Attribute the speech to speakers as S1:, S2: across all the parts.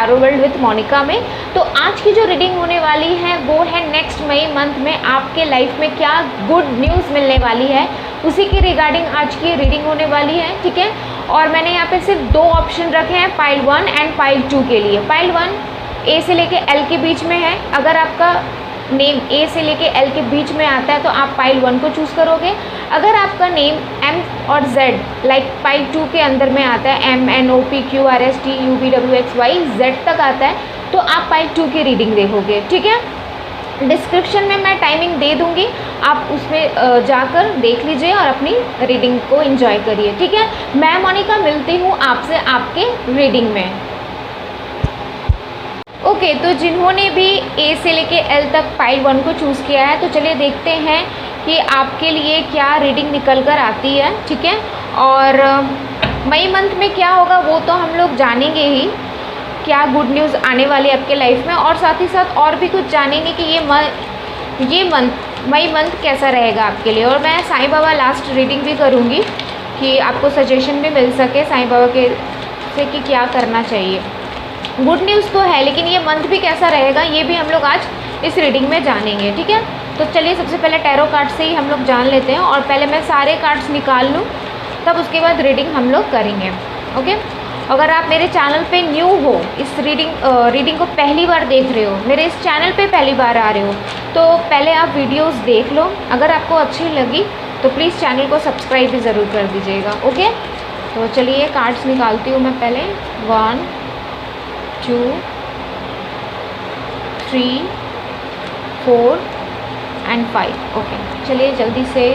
S1: Tarot world with Monika में। तो आज की जो रीडिंग होने वाली है वो है नेक्स्ट मई मंथ में आपके लाइफ में क्या गुड न्यूज़ मिलने वाली है, उसी के रिगार्डिंग आज की रीडिंग होने वाली है, ठीक है। और मैंने यहाँ पे सिर्फ 2 ऑप्शन रखे हैं, पाइल 1 एंड पाइल 2 के लिए। पाइल 1 ए से लेके एल के बीच में है, अगर आपका नेम ए से लेके एल के बीच में आता है तो आप पाइल 1 को चूज़ करोगे। अगर आपका नेम एम और जेड लाइक पाइल 2 के अंदर में आता है, M N O P Q R S T U V W X Y Z तक आता है, तो आप पाइल 2 की रीडिंग देखोगे, ठीक है। डिस्क्रिप्शन में मैं टाइमिंग दे दूँगी, आप उसमें जाकर देख लीजिए और अपनी रीडिंग को एंजॉय करिए, ठीक है। मैं मोनिका मिलती हूँ आपसे आपके रीडिंग में। ओके, तो जिन्होंने भी ए से लेके एल तक पाइल 1 को चूज़ किया है, तो चलिए देखते हैं कि आपके लिए क्या रीडिंग निकल कर आती है, ठीक है। और मई मंथ में क्या होगा वो तो हम लोग जानेंगे ही, क्या गुड न्यूज़ आने वाली है आपके लाइफ में, और साथ ही साथ और भी कुछ जानेंगे कि ये मई मंथ कैसा रहेगा आपके लिए। और मैं साईं बाबा लास्ट रीडिंग भी करूँगी कि आपको सजेशन भी मिल सके साईं बाबा के से कि क्या करना चाहिए। गुड न्यूज़ तो है, लेकिन ये मंथ भी कैसा रहेगा ये भी हम लोग आज इस रीडिंग में जानेंगे, ठीक है। तो चलिए सबसे पहले टैरो कार्ड से ही हम लोग जान लेते हैं, और पहले मैं सारे कार्ड्स निकाल लूँ तब उसके बाद रीडिंग हम लोग करेंगे, ओके। अगर आप मेरे चैनल पे न्यू हो, इस रीडिंग को पहली बार देख रहे हो, मेरे इस चैनल पे पहली बार आ रहे हो, तो पहले आप वीडियोस देख लो। अगर आपको अच्छी लगी तो प्लीज़ चैनल को सब्सक्राइब भी ज़रूर कर दीजिएगा, ओके। तो चलिए कार्ड्स निकालती हूँ मैं पहले। 1 2 3 4 एंड 5, ओके। चलिए जल्दी से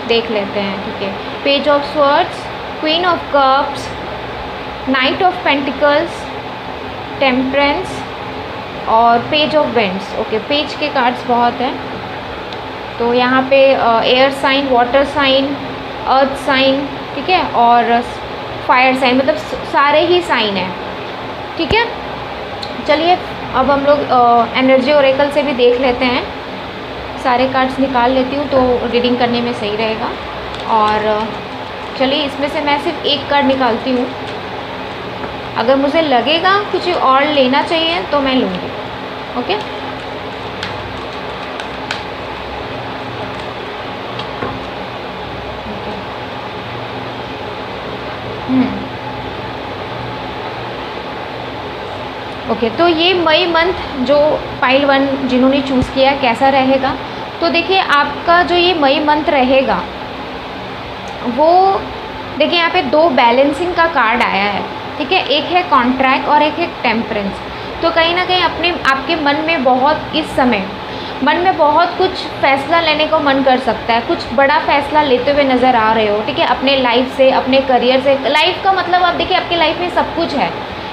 S1: देख लेते हैं, ठीक है। Page of swords, queen of cups, knight of pentacles, temperance और page of wands, okay. Page के कार्ड्स बहुत हैं, तो यहाँ पे air sign, water sign, earth sign, ठीक है, और फायर साइन, मतलब सारे ही साइन हैं, ठीक है। चलिए अब हम लोग एनर्जी ओरेकल से भी देख लेते हैं। सारे कार्ड्स निकाल लेती हूँ तो रीडिंग करने में सही रहेगा। और चलिए इसमें से मैं सिर्फ एक कार्ड निकालती हूँ, अगर मुझे लगेगा कुछ और लेना चाहिए तो मैं लूँगी, ओके। ओके, तो ये मई मंथ जो पाइल 1 जिन्होंने चूज़ किया कैसा रहेगा, तो देखिए आपका जो ये मई मंथ रहेगा वो देखिए यहाँ पे 2 बैलेंसिंग का कार्ड आया है, ठीक है। एक है कॉन्ट्रैक्ट और एक है टेम्परेंस। तो कहीं ना कहीं आपके मन में बहुत इस समय मन में बहुत कुछ फैसला लेने को मन कर सकता है, कुछ बड़ा फैसला लेते हुए नज़र आ रहे हो, ठीक है। अपने लाइफ से, अपने करियर से, लाइफ का मतलब आप देखिए आपकी लाइफ में सब कुछ है।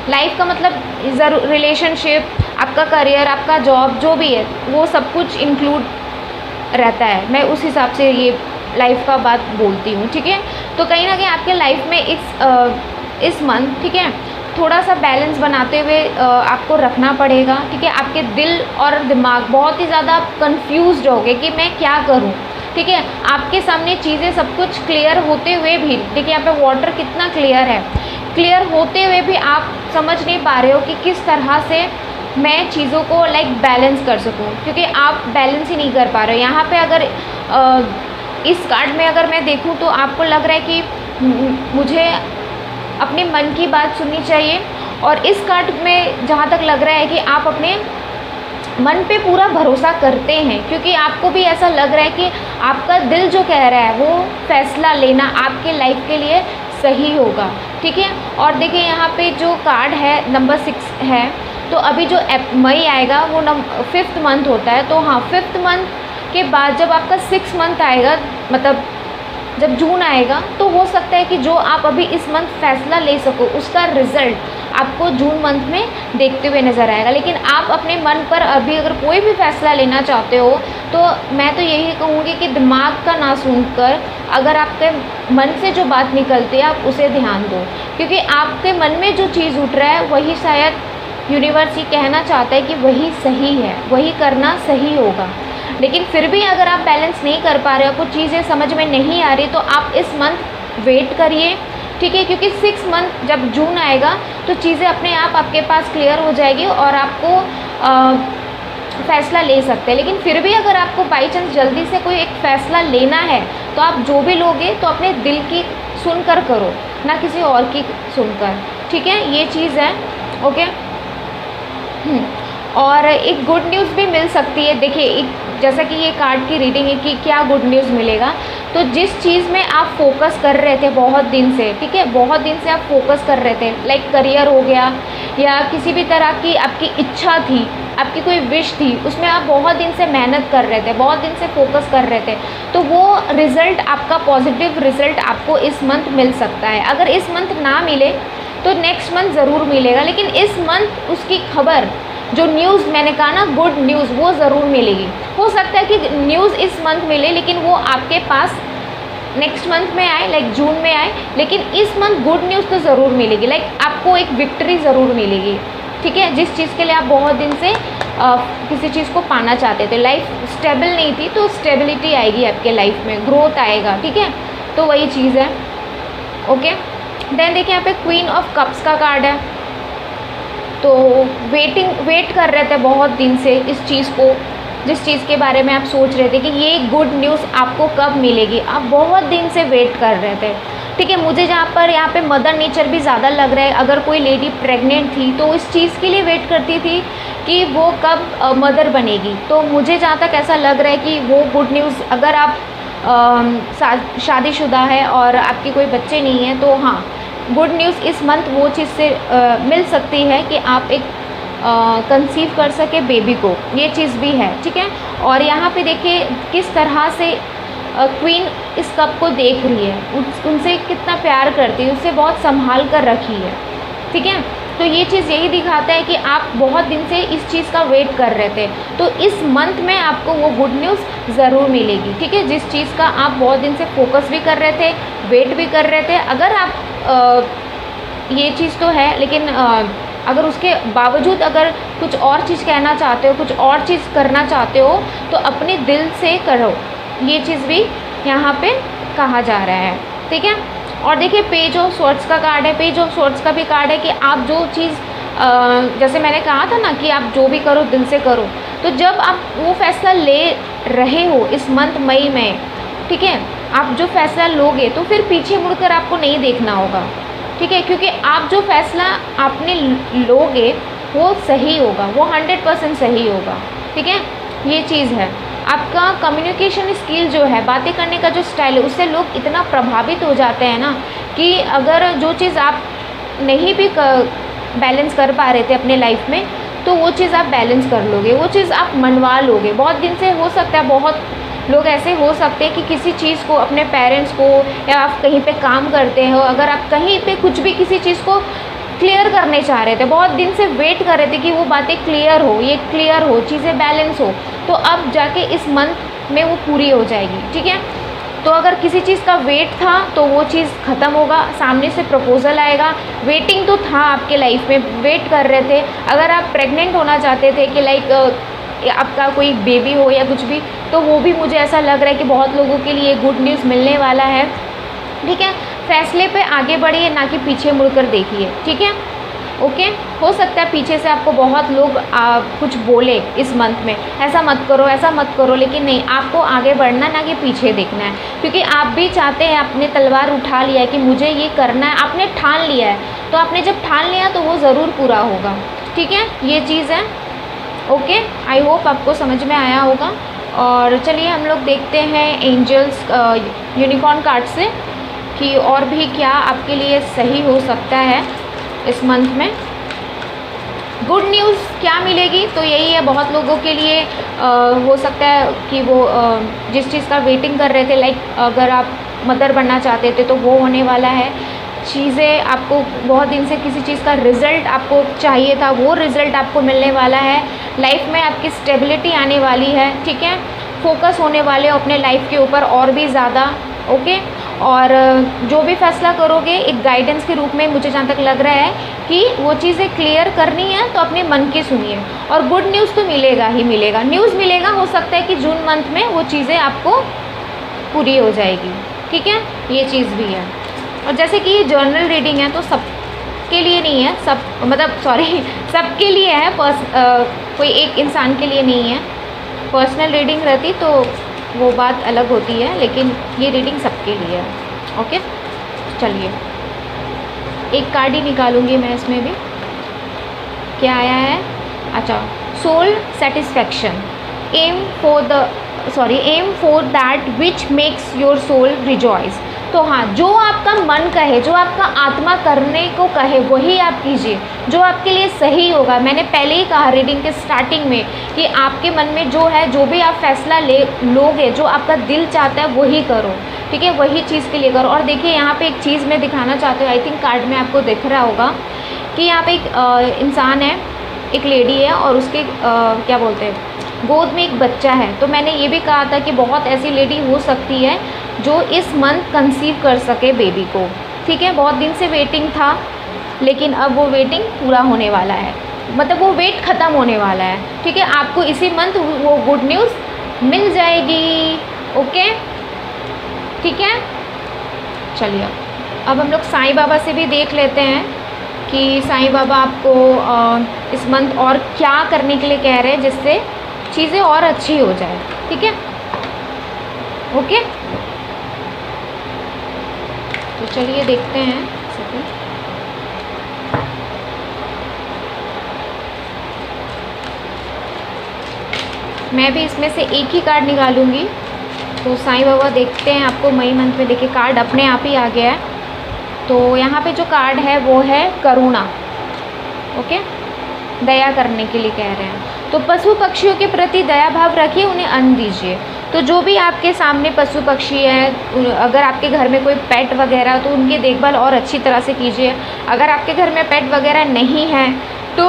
S1: लाइफ का मतलब ज़रूर रिलेशनशिप, आपका करियर, आपका जॉब, जो भी है वो सब कुछ इंक्लूड रहता है। मैं उस हिसाब से ये लाइफ का बात बोलती हूँ, ठीक है। तो कहीं ना कहीं आपके लाइफ में इस मंथ, ठीक है, थोड़ा सा बैलेंस बनाते हुए आपको रखना पड़ेगा, ठीक है। आपके दिल और दिमाग बहुत ही ज़्यादा कंफ्यूज्ड होंगे कि मैं क्या करूँ, ठीक है। आपके सामने चीज़ें सब कुछ क्लियर होते हुए भी, देखिए यहाँ पे वाटर कितना क्लियर है, क्लियर होते हुए भी आप समझ नहीं पा रहे हो कि किस तरह से मैं चीज़ों को बैलेंस कर सकूं, क्योंकि आप बैलेंस ही नहीं कर पा रहे हो। यहाँ पे अगर इस कार्ड में अगर मैं देखूं तो आपको लग रहा है कि मुझे अपने मन की बात सुननी चाहिए, और इस कार्ड में जहाँ तक लग रहा है कि आप अपने मन पे पूरा भरोसा करते हैं, क्योंकि आपको भी ऐसा लग रहा है कि आपका दिल जो कह रहा है वो फैसला लेना आपके लाइफ के लिए सही होगा, ठीक है। और देखिए यहाँ पे जो कार्ड है नंबर 6 है, तो अभी जो मई आएगा वो 5th मंथ होता है, तो हाँ 5th मंथ के बाद जब आपका 6th मंथ आएगा, मतलब जब जून आएगा, तो हो सकता है कि जो आप अभी इस मंथ फैसला ले सको उसका रिज़ल्ट आपको जून मंथ में देखते हुए नज़र आएगा। लेकिन आप अपने मन पर अभी अगर कोई भी फैसला लेना चाहते हो तो मैं तो यही कहूँगी कि दिमाग का ना सुनकर अगर आपके मन से जो बात निकलती है आप उसे ध्यान दो, क्योंकि आपके मन में जो चीज़ उठ रहा है वही शायद यूनिवर्स ये कहना चाहता है कि वही सही है, वही करना सही होगा। लेकिन फिर भी अगर आप बैलेंस नहीं कर पा रहे हो, कुछ चीज़ें समझ में नहीं आ रही, तो आप इस मंथ वेट करिए, ठीक है, क्योंकि 6 मंथ जब जून आएगा तो चीज़ें अपने आप आपके पास क्लियर हो जाएगी और आपको फ़ैसला ले सकते हैं। लेकिन फिर भी अगर आपको बाई चांस जल्दी से कोई एक फ़ैसला लेना है तो आप जो भी लोगे तो अपने दिल की सुनकर करो, ना किसी और की सुनकर, ठीक है, ये चीज़ है। ओके। और एक गुड न्यूज़ भी मिल सकती है। देखिए, एक जैसा कि ये कार्ड की रीडिंग है कि क्या गुड न्यूज़ मिलेगा, तो जिस चीज़ में आप फोकस कर रहे थे बहुत दिन से, ठीक है, बहुत दिन से आप फोकस कर रहे थे, लाइक करियर हो गया या किसी भी तरह की आपकी इच्छा थी, आपकी कोई विश थी, उसमें आप बहुत दिन से मेहनत कर रहे थे, बहुत दिन से फोकस कर रहे थे, तो वो रिज़ल्ट आपका पॉजिटिव रिज़ल्ट आपको इस मंथ मिल सकता है। अगर इस मंथ ना मिले तो नेक्स्ट मंथ ज़रूर मिलेगा, लेकिन इस मंथ उसकी खबर, जो न्यूज़ मैंने कहा ना गुड न्यूज़, वो ज़रूर मिलेगी। हो सकता है कि न्यूज़ इस मंथ मिले लेकिन वो आपके पास नेक्स्ट मंथ में आए, लाइक जून में आए, लेकिन इस मंथ गुड न्यूज़ तो ज़रूर मिलेगी, लाइक आपको एक विक्ट्री ज़रूर मिलेगी, ठीक है, जिस चीज़ के लिए आप बहुत दिन से किसी चीज़ को पाना चाहते थे। लाइफ स्टेबल नहीं थी तो स्टेबिलिटी आएगी आपके लाइफ में, ग्रोथ आएगा, ठीक है, तो वही चीज़ है। ओके। देन देखिए यहाँ पे क्वीन ऑफ कप्स का कार्ड है, तो वेट कर रहे थे बहुत दिन से इस चीज़ को, जिस चीज़ के बारे में आप सोच रहे थे कि ये गुड न्यूज़ आपको कब मिलेगी, आप बहुत दिन से वेट कर रहे थे, ठीक है। मुझे यहाँ पे मदर नेचर भी ज़्यादा लग रहा है। अगर कोई लेडी प्रेग्नेंट थी तो इस चीज़ के लिए वेट करती थी कि वो कब मदर बनेगी, तो मुझे जहाँ तक ऐसा लग रहा है कि वो गुड न्यूज़, अगर आप शादीशुदा है और आपके कोई बच्चे नहीं हैं तो हाँ, गुड न्यूज़ इस मंथ वो चीज़ से मिल सकती है कि आप एक कंसीव कर सके बेबी को, ये चीज़ भी है, ठीक है। और यहाँ पे देखिए किस तरह से क्वीन इस कप को देख रही है, उनसे कितना प्यार करती है, उससे बहुत संभाल कर रखी है, ठीक है। तो ये चीज़ यही दिखाता है कि आप बहुत दिन से इस चीज़ का वेट कर रहे थे, तो इस मंथ में आपको वो गुड न्यूज़ ज़रूर मिलेगी, ठीक है। जिस चीज़ का आप बहुत दिन से फोकस भी कर रहे थे, वेट भी कर रहे थे, अगर आप ये चीज़ तो है, लेकिन अगर उसके बावजूद अगर कुछ और चीज़ कहना चाहते हो, कुछ और चीज़ करना चाहते हो, तो अपने दिल से करो, ये चीज़ भी यहाँ पे कहा जा रहा है, ठीक है। और देखिए पेज ऑफ स्वॉर्ड्स का कार्ड है। पेज ऑफ स्वॉर्ड्स का भी कार्ड है कि आप जो चीज़ जैसे मैंने कहा था ना कि आप जो भी करो दिल से करो, तो जब आप वो फैसला ले रहे हो इस मंथ मई में, ठीक है, आप जो फैसला लोगे तो फिर पीछे मुड़कर आपको नहीं देखना होगा, ठीक है, क्योंकि आप जो फैसला आपने लोगे वो सही होगा, वो 100% सही होगा, ठीक है, ये चीज़ है। आपका कम्युनिकेशन स्किल जो है, बातें करने का जो स्टाइल है, उससे लोग इतना प्रभावित हो जाते हैं ना कि अगर जो चीज़ आप नहीं भी बैलेंस कर पा रहे थे अपने लाइफ में, तो वो चीज़ आप बैलेंस कर लोगे, वो चीज़ आप मनवा लोगे। बहुत दिन से हो सकता है, बहुत लोग ऐसे हो सकते हैं कि किसी चीज़ को, अपने पेरेंट्स को, या आप कहीं पे काम करते हो, अगर आप कहीं पे कुछ भी किसी चीज़ को क्लियर करने चाह रहे थे, बहुत दिन से वेट कर रहे थे कि वो बातें क्लियर हो, ये क्लियर हो, चीज़ें बैलेंस हो, तो अब जाके इस मंथ में वो पूरी हो जाएगी, ठीक है। तो अगर किसी चीज़ का वेट था तो वो चीज़ ख़त्म होगा, सामने से प्रपोज़ल आएगा। वेटिंग तो था आपके लाइफ में, वेट कर रहे थे। अगर आप प्रेग्नेंट होना चाहते थे कि लाइक आपका कोई बेबी हो या कुछ भी, तो वो भी मुझे ऐसा लग रहा है कि बहुत लोगों के लिए गुड न्यूज़ मिलने वाला है, ठीक है। फैसले पे आगे बढ़िए, ना कि पीछे मुड़कर देखिए, ठीक है। ओके। हो सकता है पीछे से आपको बहुत लोग कुछ बोले इस मंथ में, ऐसा मत करो, ऐसा मत करो, लेकिन नहीं, आपको आगे बढ़ना, ना कि पीछे देखना है, क्योंकि आप भी चाहते हैं, आपने तलवार उठा लिया है कि मुझे ये करना है, आपने ठान लिया है, तो आपने जब ठान लिया तो वो ज़रूर पूरा होगा, ठीक है, ये चीज़ है। ओके, आई होप आपको समझ में आया होगा। और चलिए हम लोग देखते हैं एंजल्स यूनिकॉर्न कार्ड से कि और भी क्या आपके लिए सही हो सकता है इस मंथ में। गुड न्यूज़ क्या मिलेगी, तो यही है, बहुत लोगों के लिए हो सकता है कि वो जिस चीज़ का वेटिंग कर रहे थे, लाइक अगर आप मदर बनना चाहते थे तो वो होने वाला है। चीज़ें आपको बहुत दिन से किसी चीज़ का रिज़ल्ट आपको चाहिए था, वो रिज़ल्ट आपको मिलने वाला है। लाइफ में आपकी स्टेबिलिटी आने वाली है, ठीक है। फोकस होने वाले हो अपने लाइफ के ऊपर और भी ज़्यादा, ओके। और जो भी फैसला करोगे एक गाइडेंस के रूप में, मुझे जहाँ तक लग रहा है कि वो चीज़ें क्लियर करनी है तो अपने मन की सुनिए, और गुड न्यूज़ तो मिलेगा ही मिलेगा, न्यूज़ मिलेगा। हो सकता है कि जून मंथ में वो चीज़ें आपको पूरी हो जाएगी, ठीक है, ये चीज़ भी है। और जैसे कि ये जर्नल रीडिंग है तो सब के लिए नहीं है, सब मतलब सॉरी सबके लिए है, कोई एक इंसान के लिए नहीं है। पर्सनल रीडिंग रहती तो वो बात अलग होती है, लेकिन ये रीडिंग सबके लिए है। ओके, चलिए एक कार्ड ही निकालूंगी मैं इसमें भी। क्या आया है? अच्छा, soul satisfaction, M for that which makes your soul rejoice. तो हाँ, जो आपका मन कहे, जो आपका आत्मा करने को कहे वही आप कीजिए, जो आपके लिए सही होगा। मैंने पहले ही कहा रीडिंग के स्टार्टिंग में कि आपके मन में जो है, जो भी आप फैसला लोगे, जो आपका दिल चाहता है वही करो, ठीक है, वही चीज़ के लिए करो। और देखिए यहाँ पे एक चीज़ मैं दिखाना चाहती हूँ, आई थिंक कार्ड में आपको दिख रहा होगा कि यहाँ पे एक इंसान है, एक लेडी है और उसके क्या बोलते हैं, गोद में एक बच्चा है। तो मैंने ये भी कहा था कि बहुत ऐसी लेडी हो सकती है जो इस मंथ कंसीव कर सके बेबी को, ठीक है। बहुत दिन से वेटिंग था, लेकिन अब वो वेटिंग पूरा होने वाला है, मतलब वो वेट ख़त्म होने वाला है, ठीक है। आपको इसी मंथ वो गुड न्यूज़ मिल जाएगी। ओके, ठीक है। चलिए अब हम लोग साईं बाबा से भी देख लेते हैं कि साईं बाबा आपको इस मंथ और क्या करने के लिए कह रहे हैं जिससे चीज़ें और अच्छी हो जाए, ठीक है। ओके, तो चलिए देखते हैं। मैं भी इसमें से एक ही कार्ड निकालूंगी। तो साईं बाबा देखते हैं आपको मई मंथ में। देखिए कार्ड अपने आप ही आ गया है। तो यहाँ पे जो कार्ड है वो है करुणा। ओके, दया करने के लिए कह रहे हैं। तो पशु पक्षियों के प्रति दया भाव रखिए, उन्हें अन्न दीजिए। तो जो भी आपके सामने पशु पक्षी हैं, अगर आपके घर में कोई पेट वगैरह, तो उनकी देखभाल और अच्छी तरह से कीजिए। अगर आपके घर में पेट वगैरह नहीं है तो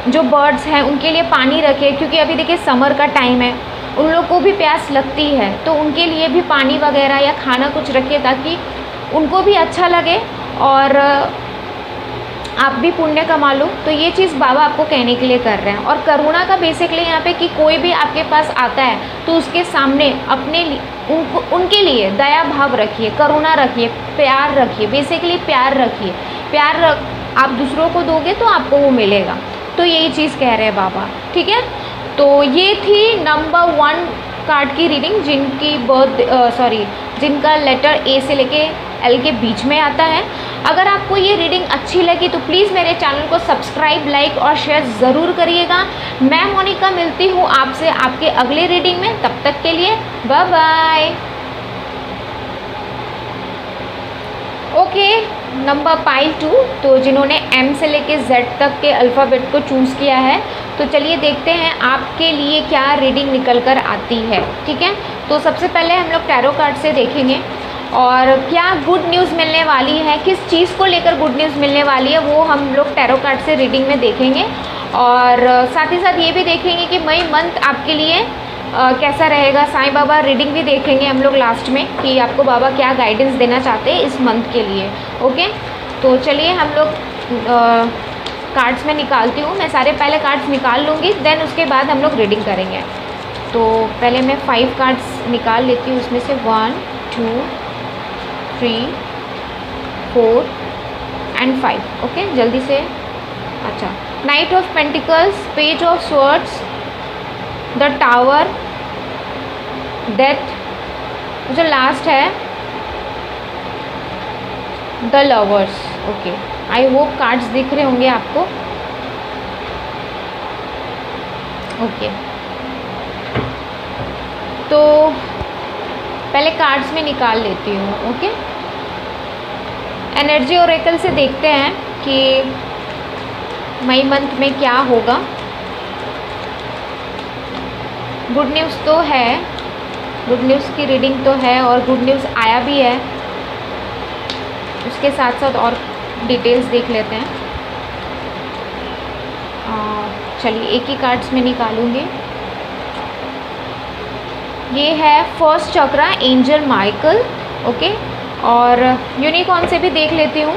S1: जो बर्ड्स हैं उनके लिए पानी रखें, क्योंकि अभी देखिए समर का टाइम है, उन लोग को भी प्यास लगती है, तो उनके लिए भी पानी वगैरह या खाना कुछ रखिए ताकि उनको भी अच्छा लगे और आप भी पुण्य कमा लो। तो ये चीज़ बाबा आपको कहने के लिए कर रहे हैं। और करुणा का बेसिकली यहाँ पे कि कोई भी आपके पास आता है तो उसके सामने अपने उनके लिए दया भाव रखिए, करुणा रखिए, प्यार रखिए, बेसिकली प्यार रखिए। प्यार आप दूसरों को दोगे तो आपको वो मिलेगा। तो यही चीज़ कह रहे हैं बाबा, ठीक है। तो ये थी नंबर 1 कार्ड की रीडिंग जिनका लेटर ए से लेके एल के बीच में आता है। अगर आपको ये रीडिंग अच्छी लगी तो प्लीज़ मेरे चैनल को सब्सक्राइब, लाइक और शेयर ज़रूर करिएगा। मैं मोनिका मिलती हूँ आपसे आपके अगले रीडिंग में। तब तक के लिए bye bye. Okay, number pile 2, तो जिन्होंने एम से लेके जेड तक के अल्फ़ाबेट को चूज़ किया है, तो चलिए देखते हैं आपके लिए क्या रीडिंग निकल कर आती है, ठीक है। तो सबसे पहले हम लोग टैरो कार्ड से देखेंगे और क्या गुड न्यूज़ मिलने वाली है, किस चीज़ को लेकर गुड न्यूज़ मिलने वाली है, वो हम लोग टैरो कार्ड से रीडिंग में देखेंगे। और साथ ही साथ ये भी देखेंगे कि मई मंथ आपके लिए कैसा रहेगा। साईं बाबा रीडिंग भी देखेंगे हम लोग लास्ट में कि आपको बाबा क्या गाइडेंस देना चाहते हैं इस मंथ के लिए। ओके, तो चलिए हम लोग कार्ड्स में निकालती हूँ। मैं सारे पहले कार्ड्स निकाल लूँगी, देन उसके बाद हम लोग रीडिंग करेंगे। तो पहले मैं 5 कार्ड्स निकाल लेती हूँ, उसमें से 1 2 3 4 एंड 5। ओके, जल्दी से। अच्छा, night of pentacles, page of swords, the tower, death, जो लास्ट है the lovers. Okay, I hope cards दिख रहे होंगे आपको। ओके, तो पहले कार्ड्स में निकाल लेती हूँ। ओके, एनर्जी ओरेकल से देखते हैं कि मई मंथ में क्या होगा। गुड न्यूज़ तो है, गुड न्यूज़ की रीडिंग तो है और गुड न्यूज़ आया भी है। उसके साथ साथ और डिटेल्स देख लेते हैं। चलिए एक ही कार्ड्स में निकालूंगी। ये है फर्स्ट चक्रा, एंजल माइकल। ओके, और यूनिकॉर्न से भी देख लेती हूँ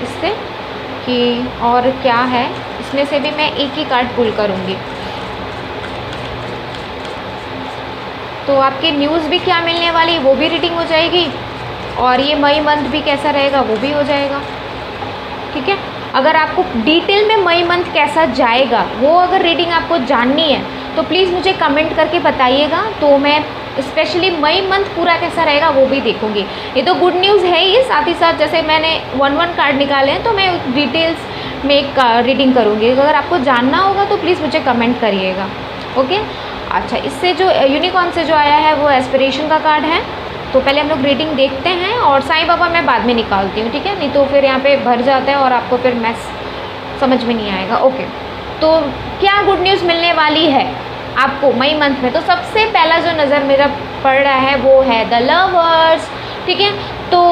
S1: इससे कि और क्या है। इसमें से भी मैं एक ही कार्ड पुल करूँगी। तो आपकी न्यूज़ भी क्या मिलने वाली वो भी रीडिंग हो जाएगी और ये मई मंथ भी कैसा रहेगा वो भी हो जाएगा। ठीक है, अगर आपको डिटेल में मई मंथ कैसा जाएगा वो अगर रीडिंग आपको जाननी है तो प्लीज़ मुझे कमेंट करके बताइएगा, तो मैं स्पेशली मई मंथ पूरा कैसा रहेगा वो भी देखूंगी। ये तो गुड न्यूज़ है ही, साथ ही साथ जैसे मैंने 1-1 कार्ड निकाले हैं तो मैं डिटेल्स में एक रीडिंग करूँगी। अगर आपको जानना होगा तो प्लीज़ मुझे कमेंट करिएगा। ओके, अच्छा, इससे जो यूनिकॉर्न से जो आया है वो एस्पिरेशन का कार्ड है। तो पहले हम लोग रीडिंग देखते हैं और साईं बाबा मैं बाद में निकालती हूँ, ठीक है, नहीं तो फिर यहाँ पे भर जाता है और आपको फिर मैस समझ में नहीं आएगा। ओके, तो क्या गुड न्यूज़ मिलने वाली है आपको मई मंथ में? तो सबसे पहला जो नज़र मेरा पड़ रहा है वो है द लवर्स। ठीक है, तो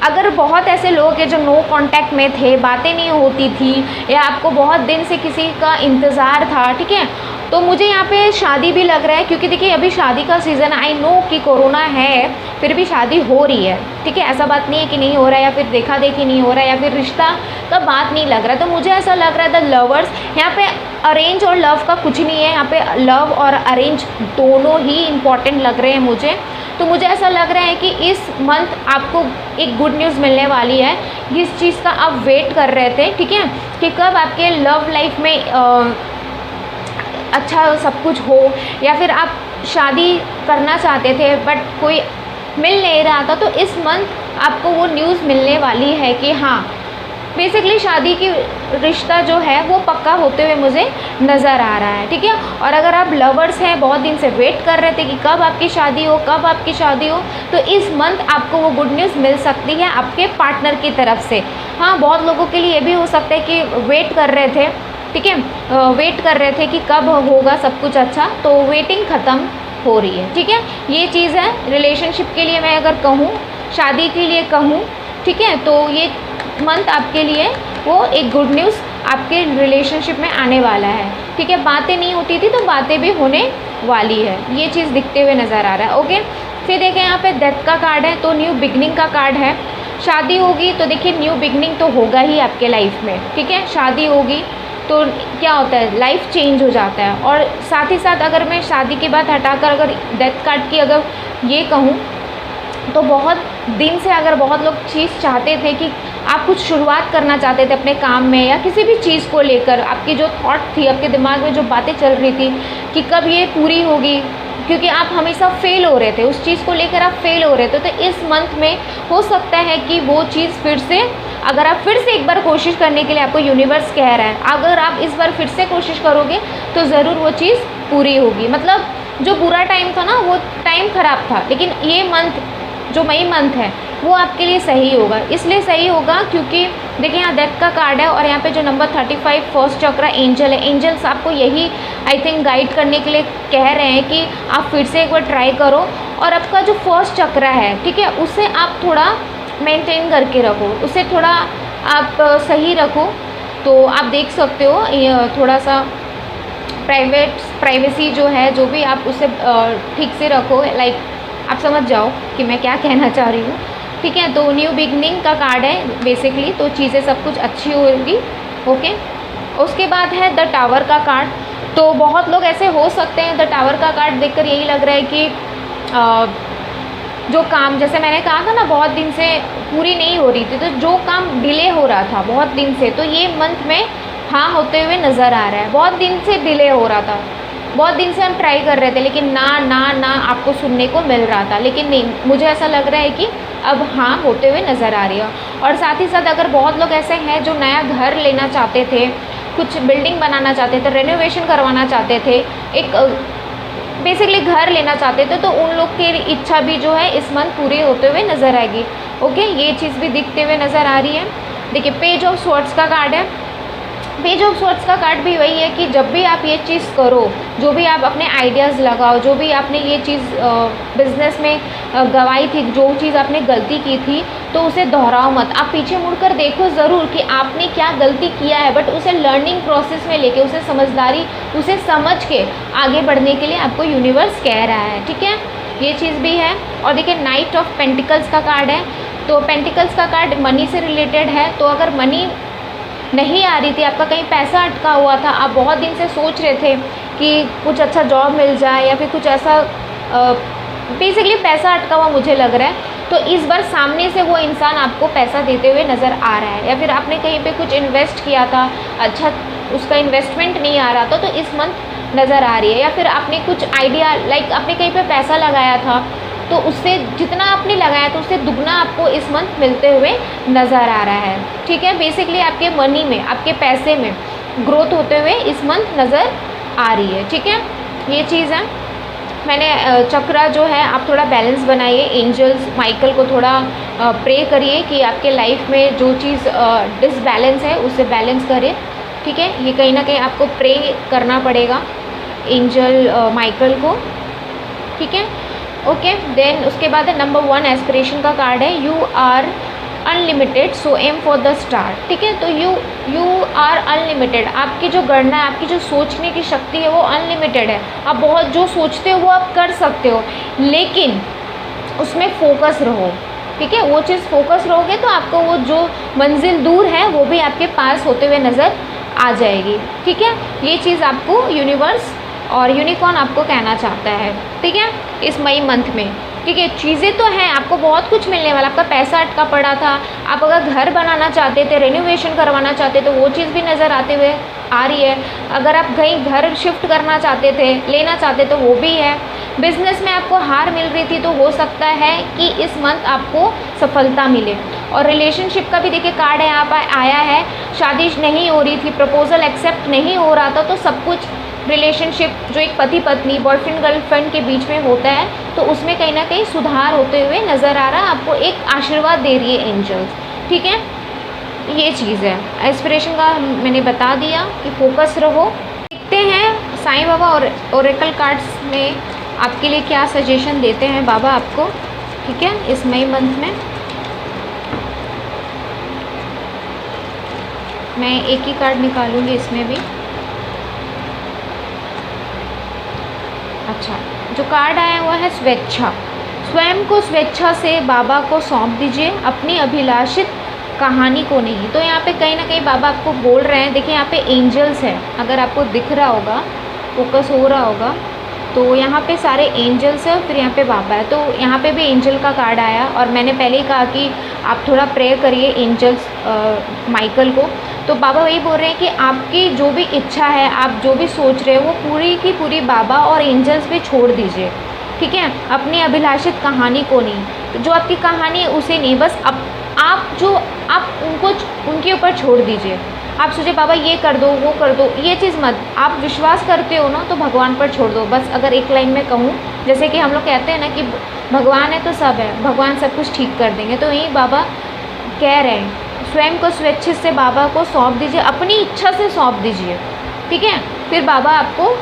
S1: अगर बहुत ऐसे लोग हैं जो नो कांटेक्ट में थे, बातें नहीं होती थी, या आपको बहुत दिन से किसी का इंतज़ार था, ठीक है, तो मुझे यहाँ पे शादी भी लग रहा है, क्योंकि देखिए अभी शादी का सीज़न, आई नो कि कोरोना है फिर भी शादी हो रही है। ठीक है, ऐसा बात नहीं है कि नहीं हो रहा है या फिर देखा देखी नहीं हो रहा है या फिर रिश्ता का बात नहीं लग रहा है। तो मुझे ऐसा लग रहा है द लवर्स, यहाँ पे अरेंज और लव का कुछ नहीं है, यहाँ पे लव और अरेंज दोनों ही इम्पॉर्टेंट लग रहे हैं मुझे। तो मुझे ऐसा लग रहा है कि इस मंथ आपको एक गुड न्यूज़ मिलने वाली है, जिस चीज़ का आप वेट कर रहे थे, ठीक है, कि कब आपके लव लाइफ में अच्छा सब कुछ हो, या फिर आप शादी करना चाहते थे बट कोई मिल नहीं रहा था, तो इस मंथ आपको वो न्यूज़ मिलने वाली है कि हाँ बेसिकली शादी की रिश्ता जो है वो पक्का होते हुए मुझे नज़र आ रहा है। ठीक है, और अगर आप लवर्स हैं, बहुत दिन से वेट कर रहे थे कि कब आपकी शादी हो, कब आपकी शादी हो, तो इस मंथ आपको वो गुड न्यूज़ मिल सकती है आपके पार्टनर की तरफ से। हाँ, बहुत लोगों के लिए ये भी हो सकता है कि वेट कर रहे थे, ठीक है, वेट कर रहे थे कि कब होगा सब कुछ अच्छा, तो वेटिंग ख़त्म हो रही है। ठीक है, ये चीज़ है रिलेशनशिप के लिए, मैं अगर कहूँ, शादी के लिए कहूँ, ठीक है, तो ये मंथ आपके लिए वो एक गुड न्यूज़ आपके रिलेशनशिप में आने वाला है। ठीक है, बातें नहीं होती थी तो बातें भी होने वाली है, ये चीज़ दिखते हुए नज़र आ रहा है। ओके, फिर देखें यहाँ पे डेथ का कार्ड है, तो न्यू बिगनिंग का कार्ड है। शादी होगी तो देखिए न्यू बिगनिंग तो होगा ही आपके लाइफ में। ठीक है, शादी होगी तो क्या होता है, लाइफ चेंज हो जाता है। और साथ ही साथ अगर मैं शादी की बात हटाकर अगर डेथ कार्ड की अगर ये कहूँ, तो बहुत दिन से अगर बहुत लोग चीज़ चाहते थे कि आप कुछ शुरुआत करना चाहते थे अपने काम में या किसी भी चीज़ को लेकर, आपकी जो थॉट थी, आपके दिमाग में जो बातें चल रही थी कि कब ये पूरी होगी, क्योंकि आप हमेशा फेल हो रहे थे, उस चीज़ को लेकर आप फेल हो रहे थे। तो इस मंथ में हो सकता है कि वो चीज़ फिर से, अगर आप फिर से एक बार कोशिश करने के लिए, आपको यूनिवर्स कह रहा है अगर आप इस बार फिर से कोशिश करोगे तो ज़रूर वो चीज़ पूरी होगी। मतलब जो बुरा टाइम था ना, वो टाइम ख़राब था, लेकिन ये मंथ जो मई मंथ है वो आपके लिए सही होगा। इसलिए सही होगा क्योंकि देखिए यहाँ डेथ का कार्ड है और यहाँ पे जो नंबर 35 फर्स्ट चक्र एंजल है, एंजल्स आपको यही आई थिंक गाइड करने के लिए कह रहे हैं कि आप फिर से एक बार ट्राई करो और आपका जो फर्स्ट चक्र है, ठीक है, उसे आप थोड़ा मेंटेन करके रखो, उसे थोड़ा आप सही रखो। तो आप देख सकते हो थोड़ा सा प्राइवेसी जो है, जो भी आप उसे ठीक से रखो, लाइक आप समझ जाओ कि मैं क्या कहना चाह रही हूँ। ठीक है, तो न्यू बिगनिंग का कार्ड है बेसिकली, तो चीज़ें सब कुछ अच्छी होगी। ओके, उसके बाद है द टावर का कार्ड। तो बहुत लोग ऐसे हो सकते हैं, द टावर का कार्ड देखकर यही लग रहा है कि जो काम, जैसे मैंने कहा था ना, बहुत दिन से पूरी नहीं हो रही थी, तो जो काम डिले हो रहा था बहुत दिन से, तो ये मंथ में हाँ होते हुए नज़र आ रहा है। बहुत दिन से डिले हो रहा था, बहुत दिन से हम ट्राई कर रहे थे, लेकिन ना ना ना आपको सुनने को मिल रहा था, लेकिन नहीं, मुझे ऐसा लग रहा है कि अब हाँ होते हुए नज़र आ रही है। और साथ ही साथ अगर बहुत लोग ऐसे हैं जो नया घर लेना चाहते थे, कुछ बिल्डिंग बनाना चाहते थे, रेनोवेशन करवाना चाहते थे, एक बेसिकली घर लेना चाहते थे, तो उन लोग की इच्छा भी जो है इस मंथ पूरी होते हुए नज़र आएगी। ओके, ये चीज़ भी दिखते हुए नज़र आ रही है। देखिए पेज ऑफ स्वॉर्ड्स का कार्ड है। पेज ऑफ स्वॉर्ड्स का कार्ड भी वही है कि जब भी आप ये चीज़ करो, जो भी आप अपने आइडियाज़ लगाओ, जो भी आपने ये चीज़ बिज़नेस में गवाई थी, जो चीज़ आपने गलती की थी, तो उसे दोहराओ मत। आप पीछे मुड़कर देखो ज़रूर कि आपने क्या गलती किया है, बट उसे लर्निंग प्रोसेस में लेके, उसे समझदारी, उसे समझ के आगे बढ़ने के लिए आपको यूनिवर्स कह रहा है। ठीक है, ये चीज़ भी है। और देखिए नाइट ऑफ पेंटिकल्स का कार्ड है। तो पेंटिकल्स का कार्ड मनी से रिलेटेड है। तो अगर मनी नहीं आ रही थी, आपका कहीं पैसा अटका हुआ था, आप बहुत दिन से सोच रहे थे कि कुछ अच्छा जॉब मिल जाए या फिर कुछ ऐसा, बेसिकली पैसा अटका हुआ मुझे लग रहा है, तो इस बार सामने से वो इंसान आपको पैसा देते हुए नज़र आ रहा है, या फिर आपने कहीं पे कुछ इन्वेस्ट किया था, अच्छा उसका इन्वेस्टमेंट नहीं आ रहा था, तो इस मंथ नज़र आ रही है। या फिर आपने कुछ आइडिया लाइक आपने कहीं पे पैसा लगाया था, तो उससे जितना आपने लगाया था उससे दुगना आपको इस मंथ मिलते हुए नज़र आ रहा है। ठीक है, बेसिकली आपके मनी में, आपके पैसे में ग्रोथ होते हुए इस मंथ नज़र आ रही है। ठीक है, ये चीज़ है। मैंने चक्रा जो है आप थोड़ा बैलेंस बनाइए, एंजल्स माइकल को थोड़ा प्रे करिए कि आपके लाइफ में जो चीज़ डिसबैलेंस है उसे बैलेंस करे। ठीक है, ये कहीं ना कहीं आपको प्रे करना पड़ेगा एंजल माइकल को। ठीक है, ओके। देन उसके बाद है नंबर 1 एस्पिरेशन का कार्ड है, you are unlimited so M for the star. ठीक है, तो यू आर अनलिमिटेड, आपकी जो गणना है, आपकी जो सोचने की शक्ति है वो अनलिमिटेड है। आप बहुत जो सोचते हो वो आप कर सकते हो, लेकिन उसमें फोकस रहो। ठीक है, वो चीज़ फोकस रहोगे तो आपको वो जो मंजिल दूर है वो भी आपके पास होते हुए नज़र आ जाएगी। ठीक है, ये चीज़ आपको यूनिवर्स और यूनिकॉर्न आपको कहना चाहता है। ठीक है, इस मई मंथ में। ठीक है, चीज़ें तो हैं, आपको बहुत कुछ मिलने वाला। आपका पैसा अटका पड़ा था, आप अगर घर बनाना चाहते थे, रेनोवेशन करवाना चाहते तो वो चीज़ भी नज़र आते हुए आ रही है। अगर आप कहीं घर शिफ्ट करना चाहते थे, लेना चाहते तो वो भी है। बिज़नेस में आपको हार मिल रही थी तो हो सकता है कि इस मंथ आपको सफलता मिले। और रिलेशनशिप का भी देखिए कार्ड यहाँ पर आया है, शादी नहीं हो रही थी, प्रपोजल एक्सेप्ट नहीं हो रहा था, तो सब कुछ रिलेशनशिप जो एक पति पत्नी, बॉयफ्रेंड गर्लफ्रेंड के बीच में होता है, तो उसमें कहीं ना कहीं सुधार होते हुए नज़र आ रहा है। आपको एक आशीर्वाद दे रही है एंजल्स। ठीक है, ये चीज़ है। एस्पिरेशन का मैंने बता दिया कि फोकस रहो। देखते हैं साईं बाबा और ओरेकल कार्ड्स में आपके लिए क्या सजेशन देते हैं बाबा आपको। ठीक है, इस मई मंथ में मैं एक ही कार्ड निकालूंगी इसमें भी। अच्छा, जो कार्ड आया वो है स्वेच्छा। स्वयं को स्वेच्छा से बाबा को सौंप दीजिए, अपनी अभिलाषित कहानी को नहीं। तो यहाँ पे कहीं ना कहीं बाबा आपको बोल रहे हैं, देखिए यहाँ पे एंजल्स है, अगर आपको दिख रहा होगा, फोकस हो रहा होगा, तो यहाँ पे सारे एंजल्स है और फिर यहाँ पे बाबा है। तो यहाँ पे भी एंजल का कार्ड आया, और मैंने पहले ही कहा कि आप थोड़ा प्रेयर करिए एंजल्स माइकल को। तो बाबा वही बोल रहे हैं कि आपकी जो भी इच्छा है, आप जो भी सोच रहे हो, वो पूरी की पूरी बाबा और एंजल्स पे छोड़ दीजिए। ठीक है, अपनी अभिलाषित कहानी को नहीं, तो जो आपकी कहानी है उसे नहीं, बस आप उनको उनके ऊपर छोड़ दीजिए। आप सोचिए बाबा ये कर दो, वो कर दो, ये चीज़ मत। आप विश्वास करते हो ना, तो भगवान पर छोड़ दो बस। अगर एक लाइन में कहूँ, जैसे कि हम लोग कहते हैं ना कि भगवान है तो सब है, भगवान सब कुछ ठीक कर देंगे, तो यही बाबा कह रहे हैं, स्वयं को स्वेच्छित से बाबा को सौंप दीजिए, अपनी इच्छा से सौंप दीजिए। ठीक है, फिर बाबा आपको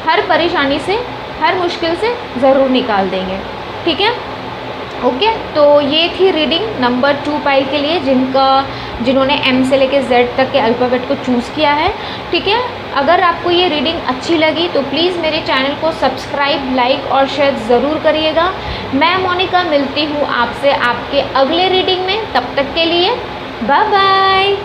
S1: हर परेशानी से, हर मुश्किल से ज़रूर निकाल देंगे। ठीक है, ओके। तो ये थी रीडिंग नंबर 2 पाइल के लिए, जिन्होंने M से लेके Z तक के अल्फ़ाबेट को चूज़ किया है। ठीक है, अगर आपको ये रीडिंग अच्छी लगी तो प्लीज़ मेरे चैनल को सब्सक्राइब, लाइक और शेयर ज़रूर करिएगा। मैं मोनिका मिलती हूँ आपसे आपके अगले रीडिंग में, तब तक के लिए बाय बाय।